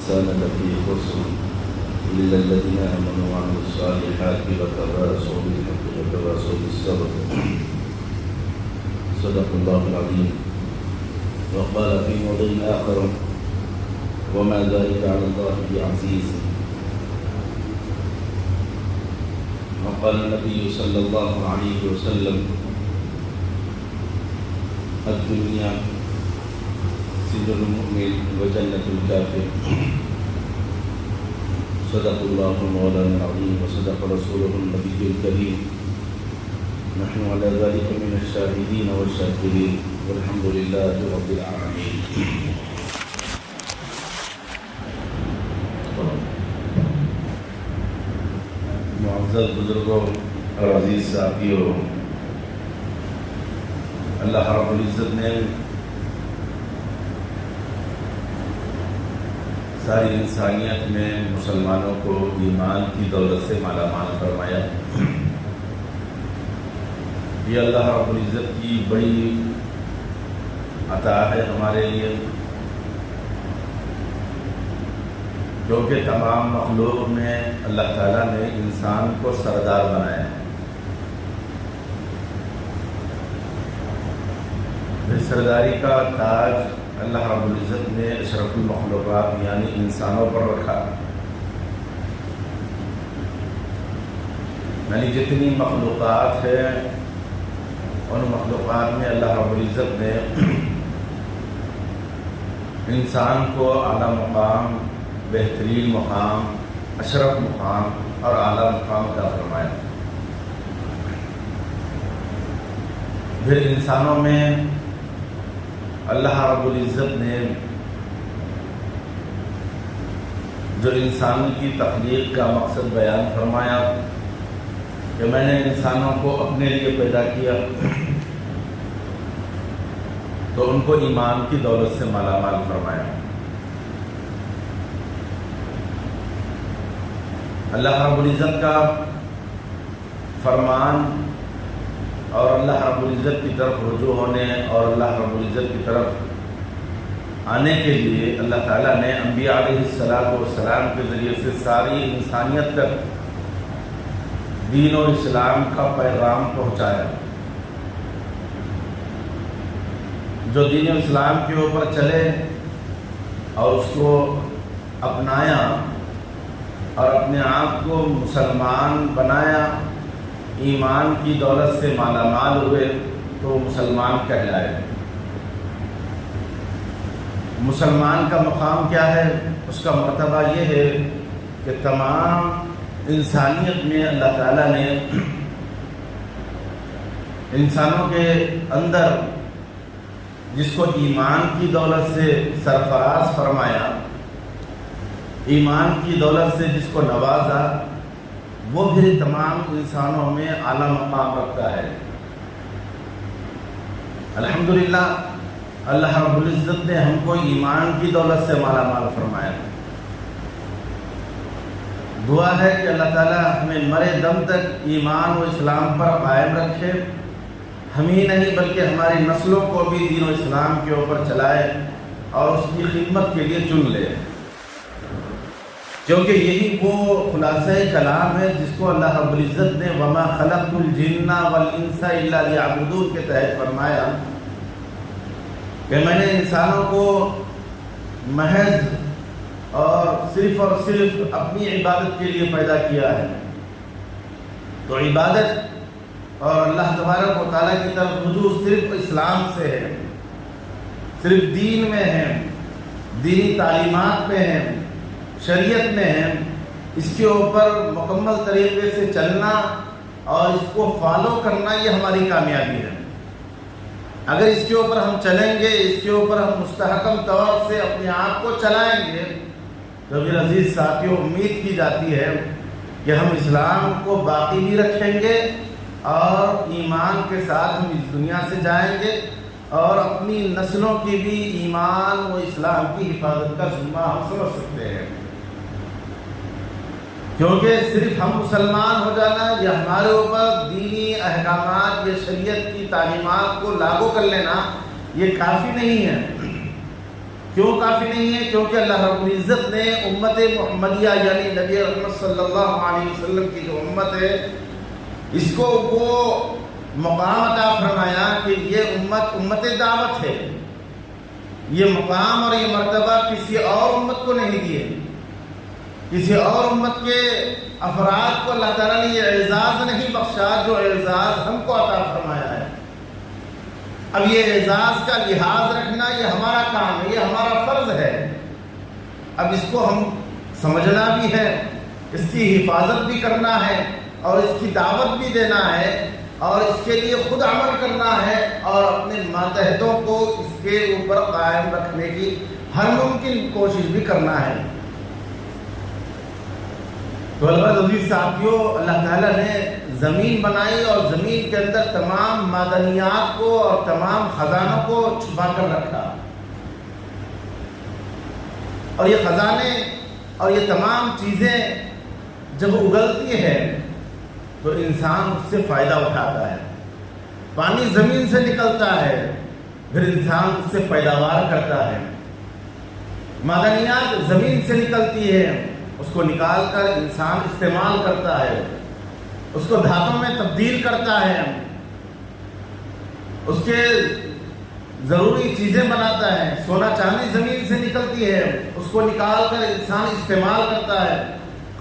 الإنسان لفي خسر إلا الذين آمنوا وعملوا الصالحات وتواصوا بالحق وتواصوا بالصبر. صدق الله العظيم. وقال في موضع آخر: وما ذلك على الله بعزيز. وقال النبي صلى الله عليه وسلم: الدنيا سجن المؤمن وجنة الكافر. صدق الله مولانا العظيم وصدق رسوله النبي الكريم. نحن على ذلك من الشاهدين والشاكرين والحمد لله رب العالمين. معزز بزرگوں اور عزیز ساتھیوں، اللہ رب العزت نے ساری انسانیت میں مسلمانوں کو ایمان کی دولت سے مالا مال فرمایا۔ یہ اللہ رب العزت کی بڑی عطا ہے ہمارے لیے، کیونکہ تمام مخلوق میں اللہ تعالیٰ نے انسان کو سردار بنایا ہے۔ اس سرداری کا تاج اللہ رب العزت نے اشرف المخلوقات یعنی انسانوں پر رکھا، یعنی جتنی مخلوقات ہیں ان مخلوقات میں اللہ رب العزت نے انسان کو اعلیٰ مقام، بہترین مقام، اشرف مقام اور اعلیٰ مقام عطا فرمایا۔ پھر انسانوں میں اللہ رب العزت نے جو انسان کی تخلیق کا مقصد بیان فرمایا کہ میں نے انسانوں کو اپنے لیے پیدا کیا، تو ان کو ایمان کی دولت سے مالا مال فرمایا۔ اللہ رب العزت کا فرمان اور اللہ رب العزت کی طرف رجوع ہونے اور اللہ رب العزت کی طرف آنے کے لیے اللہ تعالیٰ نے انبیاء علیہ السلام کے ذریعے سے ساری انسانیت تک دین و اسلام کا پیغام پہنچایا۔ جو دین و اسلام کے اوپر چلے اور اس کو اپنایا اور اپنے آپ کو مسلمان بنایا، ایمان کی دولت سے مالا مال ہوئے، تو مسلمان کہلائے۔ مسلمان کا مقام کیا ہے؟ اس کا مرتبہ یہ ہے کہ تمام انسانیت میں اللہ تعالیٰ نے انسانوں کے اندر جس کو ایمان کی دولت سے سرفراز فرمایا، ایمان کی دولت سے جس کو نوازا، وہ بھی تمام انسانوں میں اعلیٰ مقام رکھتا ہے۔ الحمدللہ اللہ رب العزت نے ہم کو ایمان کی دولت سے مالا مال فرمایا۔ دعا ہے کہ اللہ تعالیٰ ہمیں مرے دم تک ایمان و اسلام پر قائم رکھے، ہم ہی نہیں بلکہ ہماری نسلوں کو بھی دین و اسلام کے اوپر چلائے اور اس کی خدمت کے لیے چن لے، کیونکہ یہی وہ خلاصہ کلام ہے جس کو اللہ رب العزت نے وما خلقت الجن والانس الا لیعبدون کے تحت فرمایا کہ میں نے انسانوں کو محض اور صرف اپنی عبادت کے لیے پیدا کیا ہے۔ تو عبادت اور اللہ تبارک و تعالیٰ کی طرف رجوع صرف اسلام سے ہے، صرف دین میں ہے، دینی تعلیمات میں ہے، شریعت میں ہے۔ اس کے اوپر مکمل طریقے سے چلنا اور اس کو فالو کرنا یہ ہماری کامیابی ہے۔ اگر اس کے اوپر ہم چلیں گے، اس کے اوپر ہم مستحکم طور سے اپنے آپ کو چلائیں گے، تو میرے عزیز ساتھیوں امید کی جاتی ہے کہ ہم اسلام کو باقی بھی رکھیں گے اور ایمان کے ساتھ ہم اس دنیا سے جائیں گے اور اپنی نسلوں کی بھی ایمان و اسلام کی حفاظت کا ذمہ ہم سمجھ سکتے ہیں۔ کیونکہ صرف ہم مسلمان ہو جانا یا ہمارے اوپر دینی احکامات یا شریعت کی تعلیمات کو لاگو کر لینا یہ کافی نہیں ہے، کیوں کافی نہیں ہے؟ کیونکہ اللہ رب العزت نے امت محمدیہ یعنی نبی رحمت صلی اللہ علیہ وسلم کی جو امت ہے اس کو وہ مقام عطا فرمایا کہ یہ امت دعوت ہے. یہ مقام اور یہ مرتبہ کسی اور امت کو نہیں دیے. کسی اور امت کے افراد کو اللہ تعالیٰ نے یہ اعزاز نہیں بخشا جو اعزاز ہم کو عطا فرمایا ہے. اب یہ اعزاز کا لحاظ رکھنا یہ ہمارا کام ہے، یہ ہمارا فرض ہے. اب اس کو ہم سمجھنا بھی ہے، اس کی حفاظت بھی کرنا ہے اور اس کی دعوت بھی دینا ہے اور اس کے لیے خود عمل کرنا ہے اور اپنے ماتحتوں کو اس کے اوپر قائم رکھنے کی ہر ممکن کوشش بھی کرنا ہے. تو عزیز ساتھیوں، اللہ تعالیٰ نے زمین بنائی اور زمین کے اندر تمام معدنیات کو اور تمام خزانوں کو چھپا کر رکھا. اور یہ خزانے اور یہ تمام چیزیں جب اگلتی ہے تو انسان اس سے فائدہ اٹھاتا ہے. پانی زمین سے نکلتا ہے، پھر انسان اس سے پیداوار کرتا ہے. معدنیات زمین سے نکلتی ہے، اس کو نکال کر انسان استعمال کرتا ہے، اس کو دھاتوں میں تبدیل کرتا ہے، اس کے ضروری چیزیں بناتا ہے. سونا چاندی زمین سے نکلتی ہے، اس کو نکال کر انسان استعمال کرتا ہے،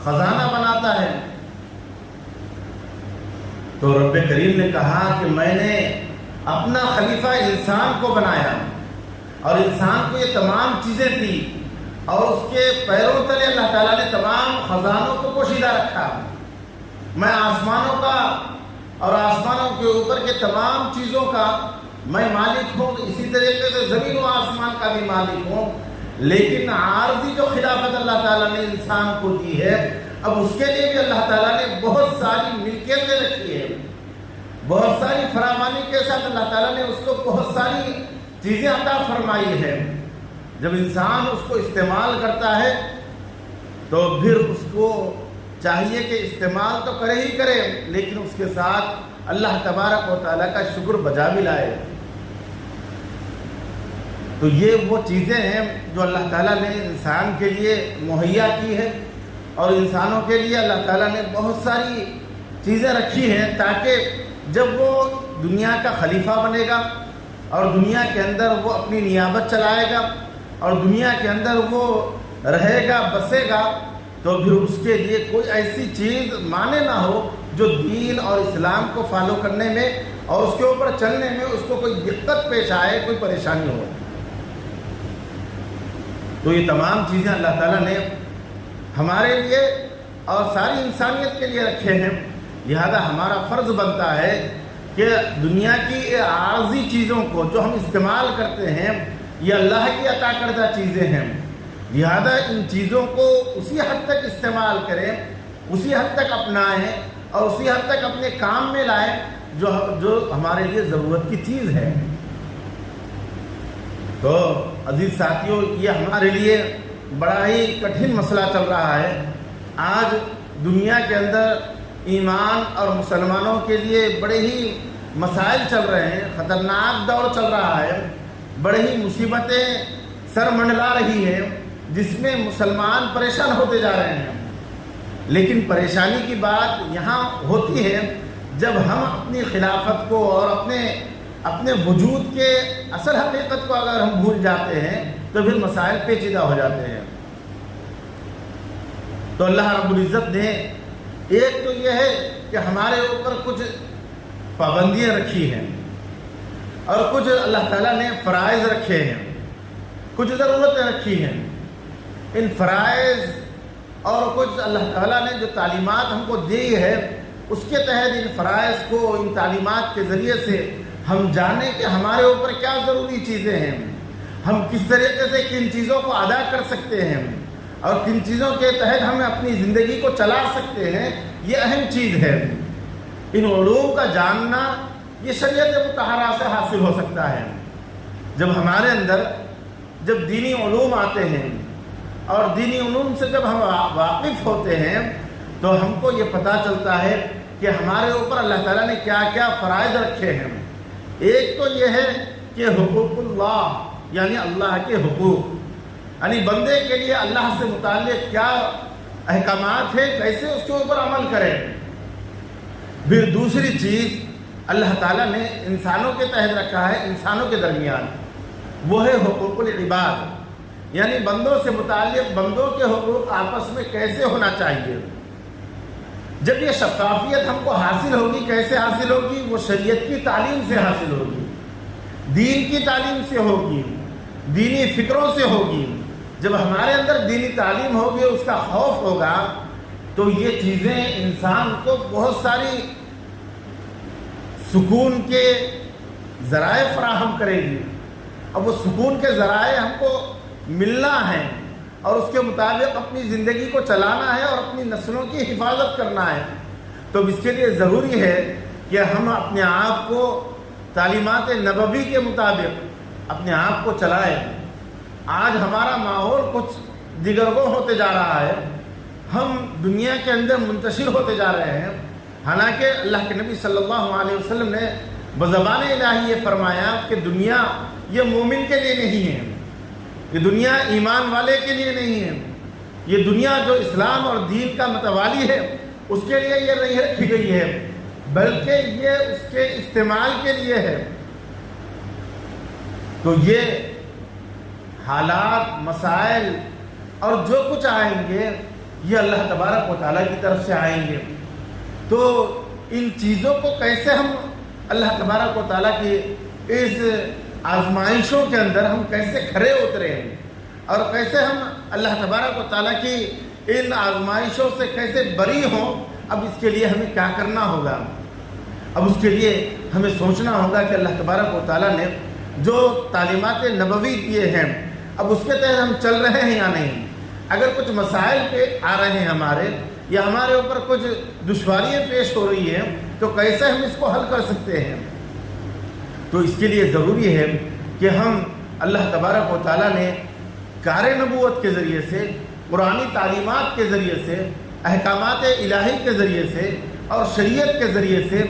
خزانہ بناتا ہے. تو رب کریم نے کہا کہ میں نے اپنا خلیفہ انسان کو بنایا اور انسان کو یہ تمام چیزیں دی اور اس کے پیروں تلے اللہ تعالیٰ نے تمام خزانوں کو پوشیدہ رکھا. میں آسمانوں کا اور آسمانوں کے اوپر کے تمام چیزوں کا میں مالک ہوں، اسی طریقے سے زمین و آسمان کا بھی مالک ہوں. لیکن عارضی جو خلافت اللہ تعالیٰ نے انسان کو دی ہے، اب اس کے لیے بھی اللہ تعالیٰ نے بہت ساری ملکیتیں رکھی ہے، بہت ساری فراوانی کے ساتھ اللہ تعالیٰ نے اس کو بہت ساری چیزیں عطا فرمائی ہے. جب انسان اس کو استعمال کرتا ہے تو پھر اس کو چاہیے کہ استعمال تو کرے ہی کرے، لیکن اس کے ساتھ اللہ تبارک و تعالیٰ کا شکر بجا بھی لائے. تو یہ وہ چیزیں ہیں جو اللہ تعالیٰ نے انسان کے لیے مہیا کی ہے اور انسانوں کے لیے اللہ تعالیٰ نے بہت ساری چیزیں رکھی ہیں تاکہ جب وہ دنیا کا خلیفہ بنے گا اور دنیا کے اندر وہ اپنی نیابت چلائے گا اور دنیا کے اندر وہ رہے گا، بسے گا، تو پھر اس کے لیے کوئی ایسی چیز مانے نہ ہو جو دین اور اسلام کو فالو کرنے میں اور اس کے اوپر چلنے میں اس کو کوئی دقت پیش آئے، کوئی پریشانی ہو. تو یہ تمام چیزیں اللہ تعالیٰ نے ہمارے لیے اور ساری انسانیت کے لیے رکھے ہیں. لہذا ہمارا فرض بنتا ہے کہ دنیا کی عارضی چیزوں کو جو ہم استعمال کرتے ہیں یہ اللہ کی عطا کردہ چیزیں ہیں، لہذا ان چیزوں کو اسی حد تک استعمال کریں، اسی حد تک اپنائیں اور اسی حد تک اپنے کام میں لائیں جو ہمارے لیے ضرورت کی چیز ہے. تو عزیز ساتھیوں، یہ ہمارے لیے بڑا ہی کٹھن مسئلہ چل رہا ہے. آج دنیا کے اندر ایمان اور مسلمانوں کے لیے بڑے ہی مسائل چل رہے ہیں، خطرناک دور چل رہا ہے، بڑی ہی مصیبتیں سر منڈلا رہی ہیں جس میں مسلمان پریشان ہوتے جا رہے ہیں. لیکن پریشانی کی بات یہاں ہوتی ہے جب ہم اپنی خلافت کو اور اپنے وجود کے اصل حقیقت کو اگر ہم بھول جاتے ہیں تو پھر مسائل پیچیدہ ہو جاتے ہیں. تو اللہ رب العزت نے ایک تو یہ ہے کہ ہمارے اوپر کچھ پابندیاں رکھی ہیں اور کچھ اللہ تعالیٰ نے فرائض رکھے ہیں، کچھ ضرورتیں رکھی ہیں. ان فرائض اور کچھ اللہ تعالیٰ نے جو تعلیمات ہم کو دی ہے اس کے تحت ان فرائض کو، ان تعلیمات کے ذریعے سے ہم جانیں کہ ہمارے اوپر کیا ضروری چیزیں ہیں، ہم کس طریقے سے کن چیزوں کو ادا کر سکتے ہیں اور کن چیزوں کے تحت ہم اپنی زندگی کو چلا سکتے ہیں. یہ اہم چیز ہے. ان علوم کا جاننا یہ شریعت مطہرہ سے حاصل ہو سکتا ہے. جب ہمارے اندر جب دینی علوم آتے ہیں اور دینی علوم سے جب ہم واقف ہوتے ہیں تو ہم کو یہ پتہ چلتا ہے کہ ہمارے اوپر اللہ تعالیٰ نے کیا کیا فرائض رکھے ہیں. ایک تو یہ ہے کہ حقوق اللہ یعنی اللہ کے حقوق، یعنی بندے کے لیے اللہ سے متعلق کیا احکامات ہیں، کیسے اس کے اوپر عمل کرے۔ پھر دوسری چیز اللہ تعالیٰ نے انسانوں کے تحت رکھا ہے، انسانوں کے درمیان، وہ ہے حقوق العباد، یعنی بندوں سے متعلق بندوں کے حقوق آپس میں کیسے ہونا چاہیے۔ جب یہ شفافیت ہم کو حاصل ہوگی، کیسے حاصل ہوگی؟ وہ شریعت کی تعلیم سے حاصل ہوگی، دین کی تعلیم سے ہوگی، دینی فکروں سے ہوگی۔ جب ہمارے اندر دینی تعلیم ہوگی، اس کا خوف ہوگا، تو یہ چیزیں انسان کو بہت ساری سکون کے ذرائع فراہم کرے گی۔ اب وہ سکون کے ذرائع ہم کو ملنا ہے اور اس کے مطابق اپنی زندگی کو چلانا ہے اور اپنی نسلوں کی حفاظت کرنا ہے، تو اس کے لیے ضروری ہے کہ ہم اپنے آپ کو تعلیمات نبوی کے مطابق اپنے آپ کو چلائیں۔ آج ہمارا ماحول کچھ دیگرگوں ہوتے جا رہا ہے، ہم دنیا کے اندر منتشر ہوتے جا رہے ہیں، حالانکہ اللہ کے نبی صلی اللہ علیہ وسلم نے بزبان الہی یہ فرمایا کہ دنیا یہ مومن کے لیے نہیں ہے، یہ دنیا ایمان والے کے لیے نہیں ہے، یہ دنیا جو اسلام اور دین کا متوالی ہے اس کے لیے یہ نہیں رکھی گئی ہے، بلکہ یہ اس کے استعمال کے لیے ہے۔ تو یہ حالات، مسائل اور جو کچھ آئیں گے یہ اللہ تبارک و تعالیٰ کی طرف سے آئیں گے۔ تو ان چیزوں کو کیسے ہم اللہ تبارک و تعالیٰ کی اس آزمائشوں کے اندر ہم کیسے کھرے اترے ہیں اور کیسے ہم اللہ تبارک و تعالیٰ کی ان آزمائشوں سے کیسے بری ہوں، اب اس کے لیے ہمیں کیا کرنا ہوگا؟ اب اس کے لیے ہمیں سوچنا ہوگا کہ اللہ تبارک و تعالیٰ نے جو تعلیمات نبوی دیے ہیں اب اس کے تحت ہم چل رہے ہیں یا نہیں۔ اگر کچھ مسائل پہ آ رہے ہیں ہمارے یا ہمارے اوپر کچھ دشواریاں پیش ہو رہی ہیں تو کیسے ہم اس کو حل کر سکتے ہیں؟ تو اس کے لیے ضروری ہے کہ ہم اللہ تبارک و تعالیٰ نے کار نبوت کے ذریعے سے، قرآنی تعلیمات کے ذریعے سے، احکامات الہی کے ذریعے سے اور شریعت کے ذریعے سے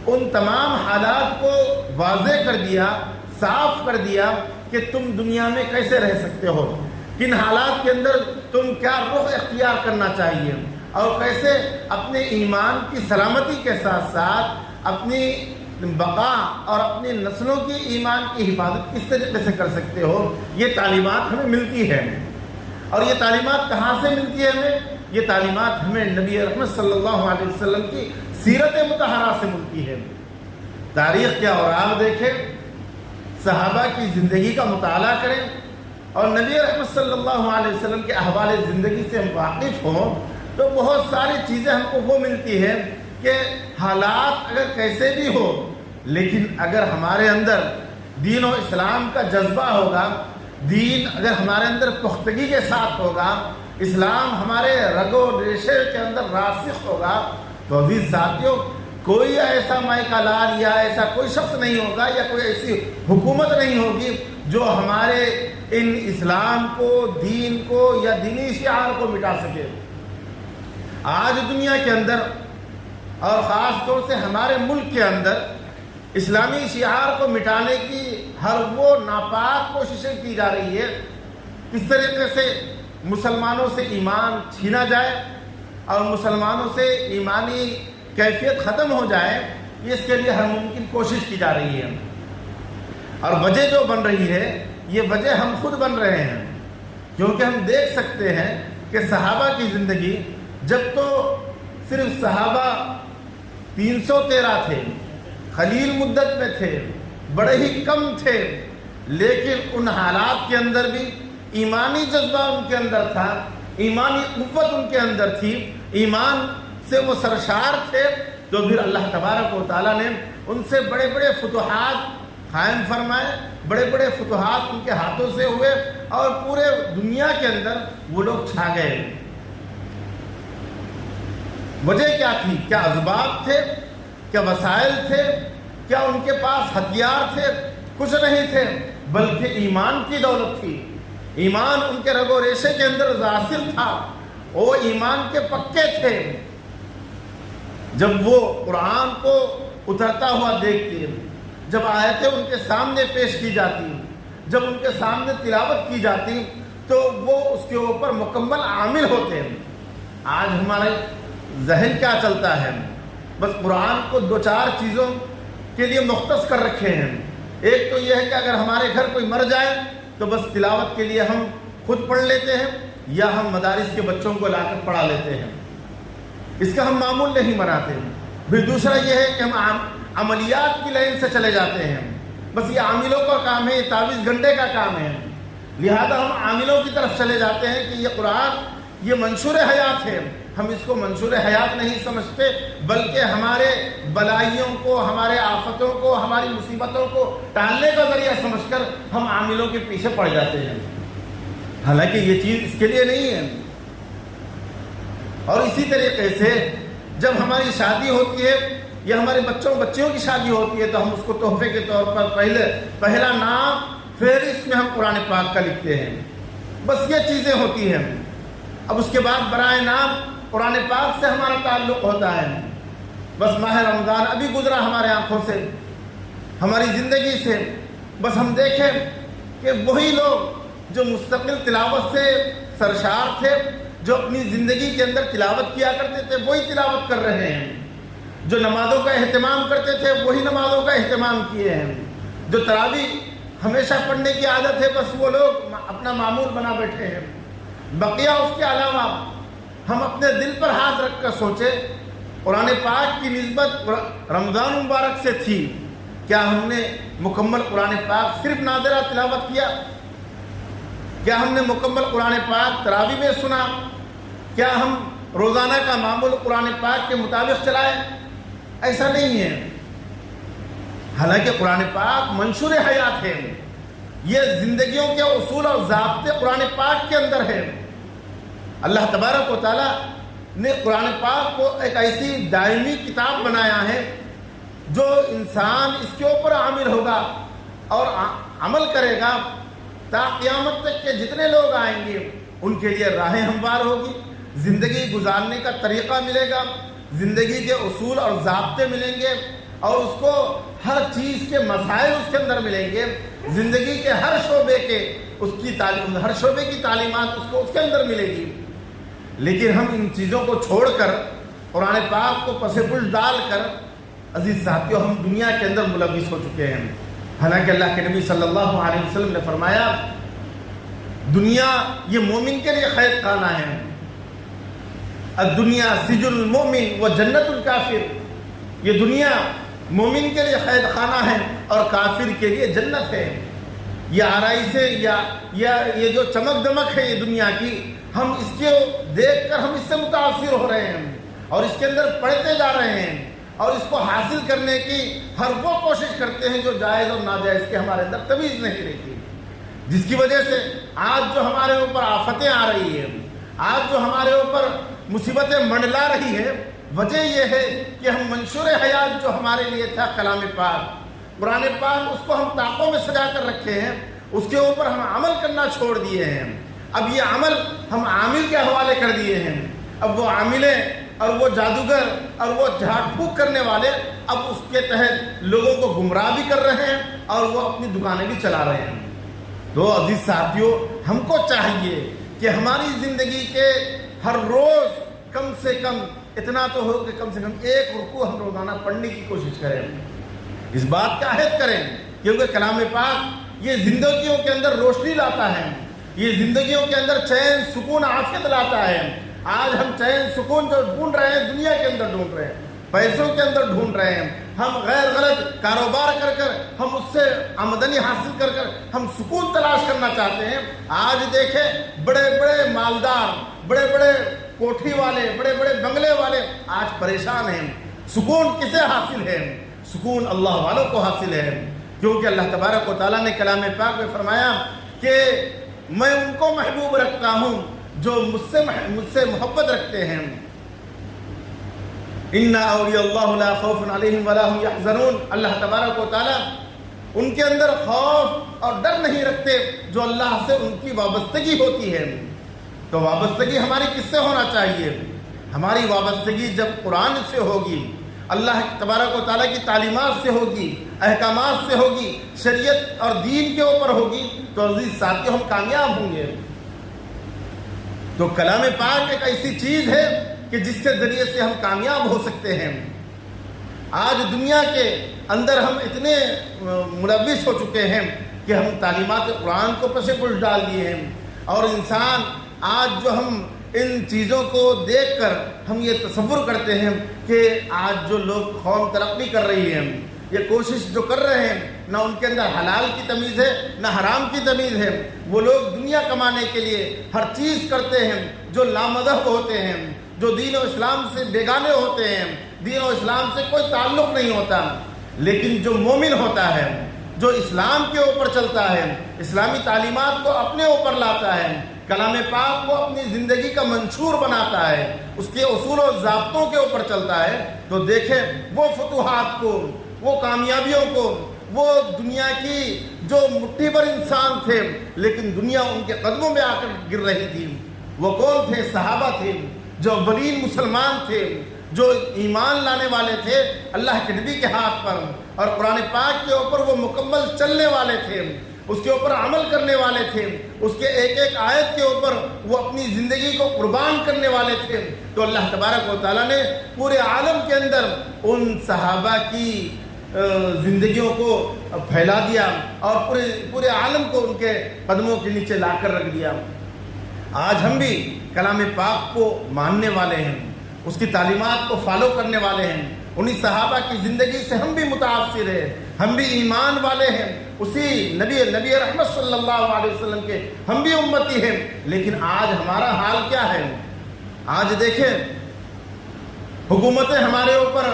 ان تمام حالات کو واضح کر دیا، صاف کر دیا کہ تم دنیا میں کیسے رہ سکتے ہو، کن حالات کے اندر تم کیا رخ اختیار کرنا چاہیے اور کیسے اپنے ایمان کی سلامتی کے ساتھ ساتھ اپنی بقا اور اپنی نسلوں کی ایمان کی حفاظت کس طریقے سے کر سکتے ہو۔ یہ تعلیمات ہمیں ملتی ہے، اور یہ تعلیمات کہاں سے ملتی ہے ہمیں؟ یہ تعلیمات ہمیں نبی رحمت صلی اللہ علیہ وسلم کی سیرت مطہرہ سے ملتی ہے۔ تاریخ کے اوراق دیکھیں، صحابہ کی زندگی کا مطالعہ کریں اور نبی رحمت صلی اللہ علیہ وسلم کے احوال زندگی سے ہم واقف ہوں تو بہت ساری چیزیں ہم کو وہ ملتی ہے کہ حالات اگر کیسے بھی ہو، لیکن اگر ہمارے اندر دین و اسلام کا جذبہ ہوگا، دین اگر ہمارے اندر پختگی کے ساتھ ہوگا، اسلام ہمارے رگ و ریشے کے اندر راسخ ہوگا، تو عزیز ساتھیوں، کوئی ایسا مائکا لال یا ایسا کوئی شخص نہیں ہوگا یا کوئی ایسی حکومت نہیں ہوگی جو ہمارے ان اسلام کو، دین کو یا دینی شعار کو مٹا سکے۔ آج دنیا کے اندر اور خاص طور سے ہمارے ملک کے اندر اسلامی شعار کو مٹانے کی ہر وہ ناپاک کوششیں کی جا رہی ہے، کس طریقے سے مسلمانوں سے ایمان چھینا جائے اور مسلمانوں سے ایمانی کیفیت ختم ہو جائے، اس کے لیے ہر ممکن کوشش کی جا رہی ہے۔ اور وجہ جو بن رہی ہے یہ وجہ ہم خود بن رہے ہیں، کیونکہ ہم دیکھ سکتے ہیں کہ صحابہ کی زندگی جب تو صرف صحابہ 313 تھے، قلیل مدت میں تھے، بڑے ہی کم تھے، لیکن ان حالات کے اندر بھی ایمانی جذبہ ان کے اندر تھا، ایمانی قوت ان کے اندر تھی، ایمان سے وہ سرشار تھے، تو پھر اللہ تبارک و تعالیٰ نے ان سے بڑے بڑے فتوحات قائم فرمائے، بڑے بڑے فتوحات ان کے ہاتھوں سے ہوئے اور پورے دنیا کے اندر وہ لوگ چھا گئے۔ وجہ کیا تھی؟ کیا اسباب تھے؟ کیا وسائل تھے؟ کیا ان کے پاس ہتھیار تھے؟ کچھ نہیں تھے، بلکہ ایمان کی دولت تھی۔ ایمان ان کے رگ و ریشے کے اندر راسخ تھا، وہ ایمان کے پکے تھے۔ جب وہ قرآن کو اترتا ہوا دیکھتے، جب آیتیں ان کے سامنے پیش کی جاتی، جب ان کے سامنے تلاوت کی جاتی، تو وہ اس کے اوپر مکمل عامل ہوتے ہیں۔ آج ہمارے ذہن کیا چلتا ہے، بس قرآن کو دو چار چیزوں کے لیے مختص کر رکھے ہیں۔ ایک تو یہ ہے کہ اگر ہمارے گھر کوئی مر جائے تو بس تلاوت کے لیے ہم خود پڑھ لیتے ہیں یا ہم مدارس کے بچوں کو لا کر پڑھا لیتے ہیں، اس کا ہم معمول نہیں بناتے۔ پھر دوسرا یہ ہے کہ ہم عملیات کی لائن سے چلے جاتے ہیں، بس یہ عاملوں کا کام ہے، یہ 24 گھنٹے کا کام ہے، لہذا ہم عاملوں کی طرف چلے جاتے ہیں کہ یہ قرآن یہ منشور حیات ہے۔ ہم اس کو منشور حیات نہیں سمجھتے، بلکہ ہمارے بلائیوں کو، ہمارے آفتوں کو، ہماری مصیبتوں کو ٹالنے کا ذریعہ سمجھ کر ہم عاملوں کے پیچھے پڑ جاتے ہیں، حالانکہ یہ چیز اس کے لیے نہیں ہے۔ اور اسی طریقے سے جب ہماری شادی ہوتی ہے یا ہمارے بچوں کی شادی ہوتی ہے تو ہم اس کو تحفے کے طور پر پہلا نام فہرست میں ہم قرآن پاک کا لکھتے ہیں، بس یہ چیزیں ہوتی ہیں۔ اب اس کے بعد برائے نام قرآن پاک سے ہمارا تعلق ہوتا ہے، بس ماہ رمضان ابھی گزرا ہمارے آنکھوں سے، ہماری زندگی سے، بس ہم دیکھیں کہ وہی لوگ جو مستقل تلاوت سے سرشار تھے، جو اپنی زندگی کے اندر تلاوت کیا کرتے تھے، وہی تلاوت کر رہے ہیں، جو نمازوں کا اہتمام کرتے تھے وہی نمازوں کا اہتمام کیے ہیں، جو تراویح ہمیشہ پڑھنے کی عادت ہے بس وہ لوگ اپنا معمول بنا بیٹھے ہیں۔ بقیہ اس کے علاوہ ہم اپنے دل پر ہاتھ رکھ کر سوچیں، قرآن پاک کی نسبت رمضان مبارک سے تھی، کیا ہم نے مکمل قرآن پاک صرف نادرہ تلاوت کیا؟ کیا ہم نے مکمل قرآن پاک تراویح میں سنا؟ کیا ہم روزانہ کا معمول قرآن پاک کے مطابق چلائے؟ ایسا نہیں ہے۔ حالانکہ قرآن پاک منشور حیات ہے، یہ زندگیوں کے اصول اور ضابطے قرآن پاک کے اندر ہے۔ اللہ تبارک و تعالیٰ نے قرآن پاک کو ایک ایسی دائمی کتاب بنایا ہے جو انسان اس کے اوپر عامل ہوگا اور عمل کرے گا، تا قیامت تک کے جتنے لوگ آئیں گے ان کے لیے راہ ہموار ہوگی، زندگی گزارنے کا طریقہ ملے گا، زندگی کے اصول اور ضابطے ملیں گے، اور اس کو ہر چیز کے مسائل اس کے اندر ملیں گے، زندگی کے ہر شعبے کے اس کی تعلیم، ہر شعبے کی تعلیمات اس کو اس کے اندر ملے گی۔ لیکن ہم ان چیزوں کو چھوڑ کر قرآن پاک کو پس پش ڈال کر عزیز ساتھیوں ہم دنیا کے اندر ملوث ہو چکے ہیں۔ حالانکہ اللہ کے نبی صلی اللہ علیہ وسلم نے فرمایا دنیا یہ مومن کے لیے خیر خانہ ہے، الدنیا سجن المؤمن و جنت الکافر، یہ دنیا مومن کے لیے قید خانہ ہے اور کافر کے لیے جنت ہے۔ یہ آرائش ہے یا یہ جو چمک دمک ہے یہ دنیا کی، ہم اس کو دیکھ کر ہم اس سے متاثر ہو رہے ہیں اور اس کے اندر پڑھتے جا رہے ہیں اور اس کو حاصل کرنے کی ہر وہ کوشش کرتے ہیں جو جائز اور ناجائز کے ہمارے اندر تمیز نہیں رہتی، جس کی وجہ سے آج جو ہمارے اوپر آفتیں آ رہی ہیں، آج جو ہمارے اوپر مصیبتیں منڈلا رہی ہے، وجہ یہ ہے کہ ہم منشور حیات جو ہمارے لیے تھا کلام پاک، قرآن پاک، اس کو ہم طاقوں میں سجا کر رکھے ہیں، اس کے اوپر ہم عمل کرنا چھوڑ دیے ہیں۔ اب یہ عمل ہم عامل کے حوالے کر دیے ہیں، اب وہ عاملیں اور وہ جادوگر اور وہ جھاڑ پھونک کرنے والے اب اس کے تحت لوگوں کو گمراہ بھی کر رہے ہیں اور وہ اپنی دکانیں بھی چلا رہے ہیں۔ تو عزیز ساتھیوں ہم کو چاہیے کہ ہماری زندگی کے ہر روز کم سے کم اتنا تو ہو کہ کم سے کم ایک رکوع ہم روزانہ پڑھنے کی کوشش کریں، اس بات کا عہد کریں، کیونکہ کلام پاک یہ زندگیوں کے اندر روشنی لاتا ہے، یہ زندگیوں کے اندر چین سکون عافیت لاتا ہے۔ آج ہم چین سکون جو ڈھونڈ رہے ہیں دنیا کے اندر ڈھونڈ رہے ہیں، پیسوں کے اندر ڈھونڈ رہے ہیں، ہم غیر غلط کاروبار کر کر ہم اس سے آمدنی حاصل کر کر ہم سکون تلاش کرنا چاہتے ہیں۔ آج دیکھیں بڑے بڑے مالدار، بڑے بڑے کوٹھی والے، بڑے بڑے بنگلے والے آج پریشان ہیں۔ سکون کسے حاصل ہے؟ سکون اللہ والوں کو حاصل ہے، کیونکہ اللہ تبارک و تعالیٰ نے کلام پاک میں فرمایا کہ میں ان کو محبوب رکھتا ہوں جو مجھ سے محبت رکھتے ہیں۔ اِنَّ أَوْلِيَاءَ اللَّهِ لَا خَوْفٌ عَلَيْهِمْ وَلَا هُمْ يَحْزَنُونَ، اللہ تبارک و تعالیٰ ان کے اندر خوف اور ڈر نہیں رکھتے جو اللہ سے ان کی وابستگی ہوتی ہے۔ تو وابستگی ہماری کس سے ہونا چاہیے؟ ہماری وابستگی جب قرآن سے ہوگی، اللہ تبارک و تعالیٰ کی تعلیمات سے ہوگی، احکامات سے ہوگی، شریعت اور دین کے اوپر ہوگی، تو عزیز ساتھیوں ہم کامیاب ہوں گے۔ تو کلام پاک ایک ایسی چیز ہے کہ جس کے ذریعے سے ہم کامیاب ہو سکتے ہیں۔ آج دنیا کے اندر ہم اتنے ملوث ہو چکے ہیں کہ ہم تعلیمات قرآن کو پس پش ڈال دیے ہیں، اور انسان آج جو ہم ان چیزوں کو دیکھ کر ہم یہ تصور کرتے ہیں کہ آج جو لوگ قوم ترقی کر رہی ہے، یہ کوشش جو کر رہے ہیں، نہ ان کے اندر حلال کی تمیز ہے نہ حرام کی تمیز ہے، وہ لوگ دنیا کمانے کے لیے ہر چیز کرتے ہیں جو لامذہب ہوتے ہیں، جو دین و اسلام سے بیگانے ہوتے ہیں، دین و اسلام سے کوئی تعلق نہیں ہوتا۔ لیکن جو مومن ہوتا ہے، جو اسلام کے اوپر چلتا ہے، اسلامی تعلیمات کو اپنے اوپر لاتا ہے، کلام پاک کو اپنی زندگی کا منشور بناتا ہے، اس کے اصول و ضابطوں کے اوپر چلتا ہے، تو دیکھیں وہ فتوحات کو، وہ کامیابیوں کو، وہ دنیا کی جو مٹھی بھر انسان تھے لیکن دنیا ان کے قدموں میں آ کر گر رہی تھی، وہ کون تھے؟ صحابہ تھے، جو اولین مسلمان تھے، جو ایمان لانے والے تھے اللہ کے نبی کے ہاتھ پر، اور قرآن پاک کے اوپر وہ مکمل چلنے والے تھے، اس کے اوپر عمل کرنے والے تھے، اس کے ایک ایک آیت کے اوپر وہ اپنی زندگی کو قربان کرنے والے تھے۔ تو اللہ تبارک و تعالیٰ نے پورے عالم کے اندر ان صحابہ کی زندگیوں کو پھیلا دیا اور پورے عالم کو ان کے قدموں کے نیچے لا کر رکھ دیا۔ آج ہم بھی کلام پاک کو ماننے والے ہیں، اس کی تعلیمات کو فالو کرنے والے ہیں، انہی صحابہ کی زندگی سے ہم بھی متاثر ہیں، ہم بھی ایمان والے ہیں، اسی نبی رحمت صلی اللہ علیہ وسلم کے ہم بھی امتی ہیں۔ لیکن آج ہمارا حال کیا ہے؟ آج دیکھیں حکومتیں ہمارے اوپر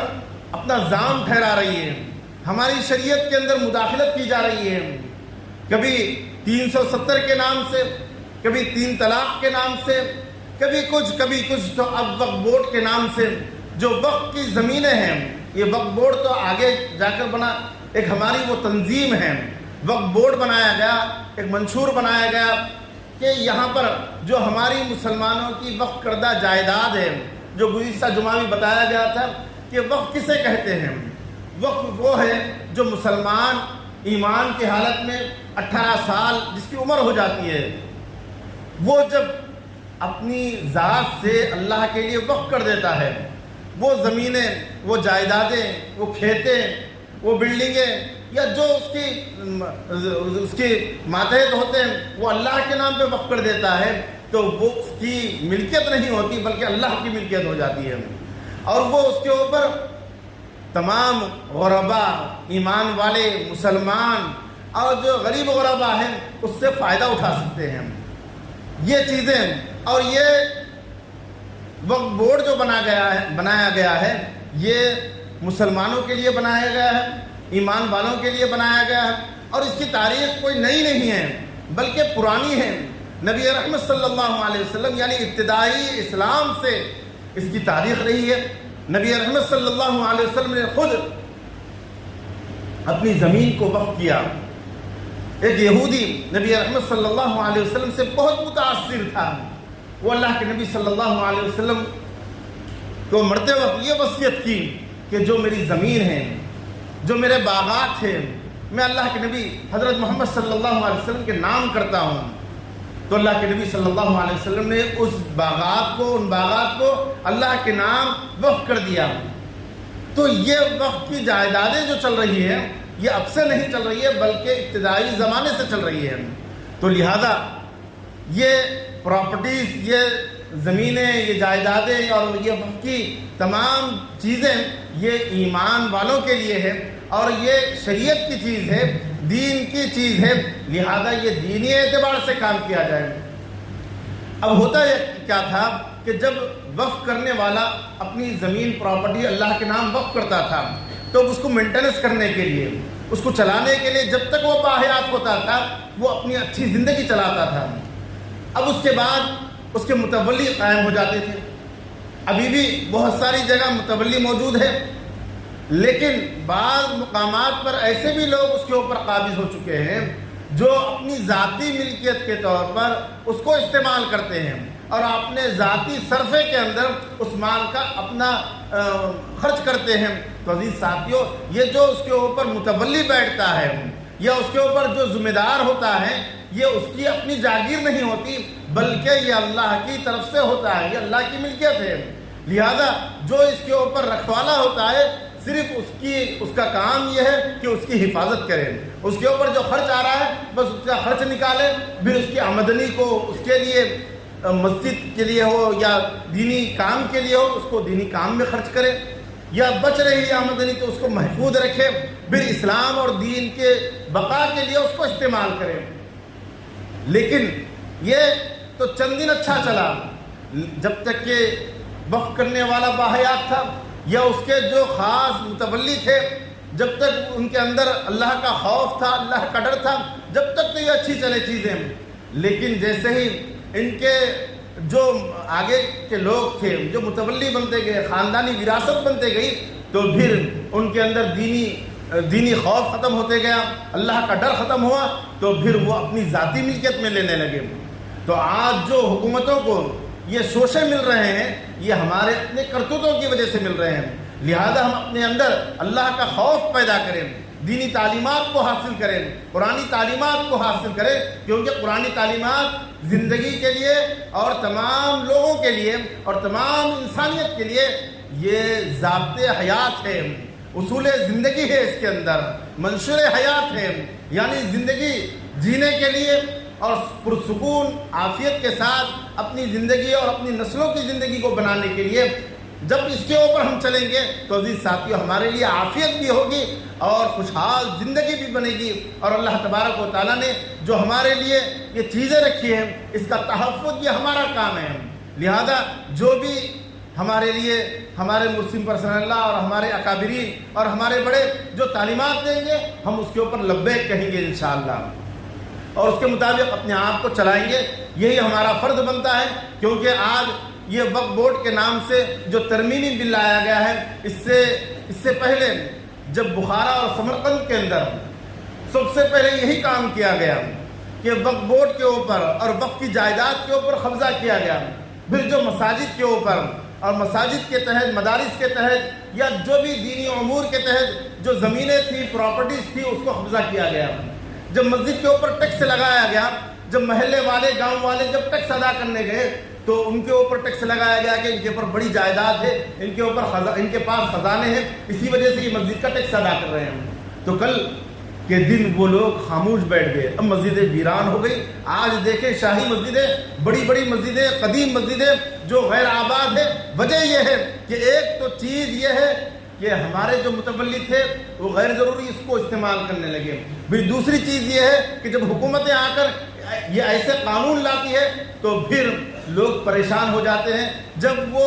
اپنا زام ٹھہرا رہی ہیں، ہماری شریعت کے اندر مداخلت کی جا رہی ہے، کبھی 370 کے نام سے، کبھی 3 طلاق کے نام سے، کبھی کچھ، تو اب وقف بورڈ کے نام سے جو وقف کی زمینیں ہیں، یہ وقف بورڈ تو آگے جا کر بنا، ایک ہماری وہ تنظیم ہے، وقف بورڈ بنایا گیا، ایک منشور بنایا گیا کہ یہاں پر جو ہماری مسلمانوں کی وقف کردہ جائیداد ہے، جو گزشتہ جمعہ میں بتایا گیا تھا کہ وقف کسے کہتے ہیں؟ وقف وہ ہے جو مسلمان ایمان کی حالت میں 18 سال جس کی عمر ہو جاتی ہے، وہ جب اپنی ذات سے اللہ کے لیے وقف کر دیتا ہے، وہ زمینیں، وہ جائیدادیں، وہ کھیتیں، وہ بلڈنگیں، یا جو اس کی ماتحت ہوتے ہیں، وہ اللہ کے نام پہ وقف کر دیتا ہے، تو وہ اس کی ملکیت نہیں ہوتی بلکہ اللہ کی ملکیت ہو جاتی ہے، اور وہ اس کے اوپر تمام غربا، ایمان والے مسلمان اور جو غریب غربا ہیں اس سے فائدہ اٹھا سکتے ہیں۔ یہ چیزیں اور یہ وقف بورڈ جو بنایا گیا ہے، یہ مسلمانوں کے لیے بنایا گیا ہے، ایمان والوں کے لیے بنایا گیا ہے، اور اس کی تاریخ کوئی نئی نہیں ہے بلکہ پرانی ہے۔ نبی رحمت صلی اللہ علیہ وسلم یعنی ابتدائی اسلام سے اس کی تاریخ رہی ہے۔ نبی رحمت صلی اللہ علیہ وسلم نے خود اپنی زمین کو وقف کیا۔ ایک یہودی نبی رحمت صلی اللہ علیہ وسلم سے بہت متاثر تھا، وہ اللہ کے نبی صلی اللہ علیہ وسلم کو مرتے وقت یہ وصیت کی کہ جو میری زمین ہے، جو میرے باغات ہیں، میں اللہ کے نبی حضرت محمد صلی اللہ علیہ وسلم کے نام کرتا ہوں۔ تو اللہ کے نبی صلی اللہ علیہ وسلم نے ان باغات کو اللہ کے نام وقف کر دیا۔ تو یہ وقف کی جائیدادیں جو چل رہی ہیں، یہ اب سے نہیں چل رہی ہے بلکہ ابتدائی زمانے سے چل رہی ہے۔ تو لہذا یہ پراپرٹیز، یہ زمینیں، یہ جائیدادیں اور یہ وقف کی تمام چیزیں یہ ایمان والوں کے لیے ہے، اور یہ شریعت کی چیز ہے، دین کی چیز ہے، لہذا یہ دینی اعتبار سے کام کیا جائے۔ اب ہوتا کیا تھا کہ جب وقف کرنے والا اپنی زمین پراپرٹی اللہ کے نام وقف کرتا تھا تو اس کو مینٹیننس کرنے کے لیے، اس کو چلانے کے لیے، جب تک وہ باحیات ہوتا تھا وہ اپنی اچھی زندگی چلاتا تھا۔ اب اس کے بعد اس کے متولی قائم ہو جاتے تھے۔ ابھی بھی بہت ساری جگہ متولی موجود ہے، لیکن بعض مقامات پر ایسے بھی لوگ اس کے اوپر قابض ہو چکے ہیں جو اپنی ذاتی ملکیت کے طور پر اس کو استعمال کرتے ہیں اور اپنے ذاتی صرفے کے اندر اس مال کا اپنا خرچ کرتے ہیں۔ تو عزیز ساتھیوں، یہ جو اس کے اوپر متولی بیٹھتا ہے یا اس کے اوپر جو ذمہ دار ہوتا ہے، یہ اس کی اپنی جاگیر نہیں ہوتی بلکہ یہ اللہ کی طرف سے ہوتا ہے، یہ اللہ کی ملکیت ہے، لہذا جو اس کے اوپر رکھوالا ہوتا ہے صرف اس کا کام یہ ہے کہ اس کی حفاظت کرے، اس کے اوپر جو خرچ آ رہا ہے بس اس کا خرچ نکالے، پھر اس کی آمدنی کو اس کے لیے مسجد کے لیے ہو یا دینی کام کے لیے ہو اس کو دینی کام میں خرچ کرے، یا بچ رہی آمدنی تو اس کو محفوظ رکھے، پھر اسلام اور دین کے بقا کے لیے اس کو استعمال کرے۔ لیکن یہ تو چند دن اچھا چلا، جب تک کہ وقف کرنے والا باحیات تھا یا اس کے جو خاص متولی تھے، جب تک ان کے اندر اللہ کا خوف تھا، اللہ کا ڈر تھا، جب تک تو یہ اچھی چلے چیزیں۔ لیکن جیسے ہی ان کے جو آگے کے لوگ تھے جو متولی بنتے گئے، خاندانی وراثت بنتے گئی، تو پھر ان کے اندر دینی خوف ختم ہوتے گیا، اللہ کا ڈر ختم ہوا، تو پھر وہ اپنی ذاتی ملکیت میں لینے لگے۔ تو آج جو حکومتوں کو یہ شوشے مل رہے ہیں یہ ہمارے اپنے کرتوتوں کی وجہ سے مل رہے ہیں، لہذا ہم اپنے اندر اللہ کا خوف پیدا کریں، دینی تعلیمات کو حاصل کریں، قرآنی تعلیمات کو حاصل کریں، کیونکہ قرآنی تعلیمات زندگی کے لیے اور تمام لوگوں کے لیے اور تمام انسانیت کے لیے یہ ضابطۂ حیات ہے، اصول زندگی ہے، اس کے اندر منشور حیات ہے، یعنی زندگی جینے کے لیے اور پرسکون عافیت کے ساتھ اپنی زندگی اور اپنی نسلوں کی زندگی کو بنانے کے لیے جب اس کے اوپر ہم چلیں گے تو عزیز ساتھیو ہمارے لیے عافیت بھی ہوگی اور خوشحال زندگی بھی بنے گی، اور اللہ تبارک و تعالیٰ نے جو ہمارے لیے یہ چیزیں رکھی ہیں اس کا تحفظ یہ ہمارا کام ہے، لہذا جو بھی ہمارے لیے ہمارے مسلم پرسنل اللہ اور ہمارے اکابرین اور ہمارے بڑے جو تعلیمات دیں گے ہم اس کے اوپر لبیک کہیں گے انشاءاللہ، اور اس کے مطابق اپنے آپ کو چلائیں گے، یہی ہمارا فرض بنتا ہے، کیونکہ آج یہ وقف بورڈ کے نام سے جو ترمیمی بل لایا گیا ہے اس سے پہلے جب بخارا اور سمرقند کے اندر سب سے پہلے یہی کام کیا گیا کہ وقف بورڈ کے اوپر اور وقف کی جائیداد کے اوپر قبضہ کیا گیا، پھر جو مساجد کے اوپر اور مساجد کے تحت مدارس کے تحت یا جو بھی دینی امور کے تحت جو زمینیں تھیں پراپرٹیز تھی اس کو قبضہ کیا گیا، جب مسجد کے اوپر ٹیکس لگایا گیا، جب محلے والے گاؤں والے جب ٹیکس ادا کرنے گئے تو ان کے اوپر ٹیکس لگایا گیا کہ ان کے اوپر بڑی جائیداد ہے، ان کے پاس خزانے ہیں، اسی وجہ سے یہ مسجد کا ٹیکس ادا کر رہے ہیں۔ تو کل کے دن وہ لوگ خاموش بیٹھ گئے، اب مسجدیں ویران ہو گئی۔ آج دیکھیں شاہی مسجدیں، بڑی بڑی مسجدیں، قدیم مسجدیں جو غیر آباد ہے، وجہ یہ ہے کہ ایک تو چیز یہ ہے کہ ہمارے جو متولی تھے وہ غیر ضروری اس کو استعمال کرنے لگے، پھر دوسری چیز یہ ہے کہ جب حکومتیں آ کر یہ ایسے قانون لاتی ہے تو پھر لوگ پریشان ہو جاتے ہیں، جب وہ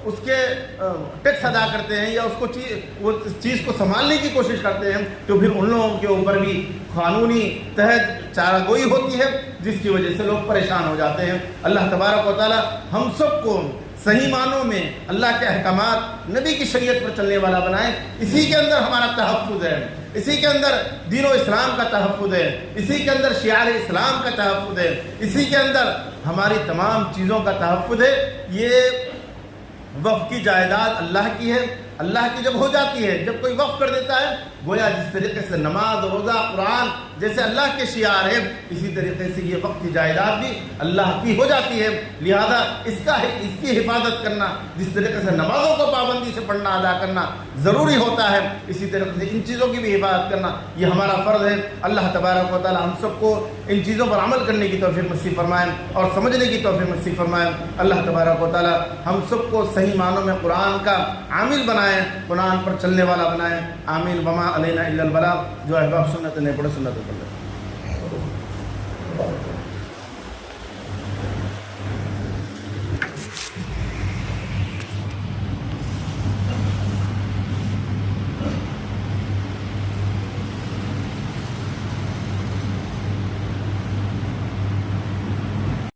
اس کے ٹیکس ادا کرتے ہیں یا وہ چیز کو سنبھالنے کی کوشش کرتے ہیں تو پھر ان لوگوں کے اوپر بھی قانونی تحت چارہ گوئی ہوتی ہے، جس کی وجہ سے لوگ پریشان ہو جاتے ہیں۔ اللہ تبارک و تعالی ہم سب کو صحیح معنوں میں اللہ کے احکامات نبی کی شریعت پر چلنے والا بنائے، اسی کے اندر ہمارا تحفظ ہے، اسی کے اندر دین و اسلام کا تحفظ ہے، اسی کے اندر شعار اسلام کا تحفظ ہے، اسی کے اندر ہماری تمام چیزوں کا تحفظ ہے۔ یہ وقف کی جائیداد اللہ کی ہے، اللہ کی جب ہو جاتی ہے، جب کوئی وقف کر دیتا ہے گویا جس طریقے سے نماز روزہ قرآن جیسے اللہ کے شعار ہے، اسی طریقے سے یہ وقف کی جائیداد بھی اللہ کی ہو جاتی ہے، لہذا اس کی حفاظت کرنا، جس طریقے سے نمازوں کو پابندی سے پڑھنا ادا کرنا ضروری ہوتا ہے، اسی طریقے سے ان چیزوں کی بھی حفاظت کرنا یہ ہمارا فرض ہے۔ اللہ تبارک و تعالی ہم سب کو ان چیزوں پر عمل کرنے کی توفیق نصیب فرمائے اور سمجھنے کی توفیق نصیب فرمائے۔ اللہ تبارک و تعالی ہم سب کو صحیح معنوں میں قرآن کا عامل بنائے، قرآن پر چلنے والا بنائے، آمین۔ وما علینا الا البلاغ، جو احباب سنت نے پڑھے سنت پڑھ لیں۔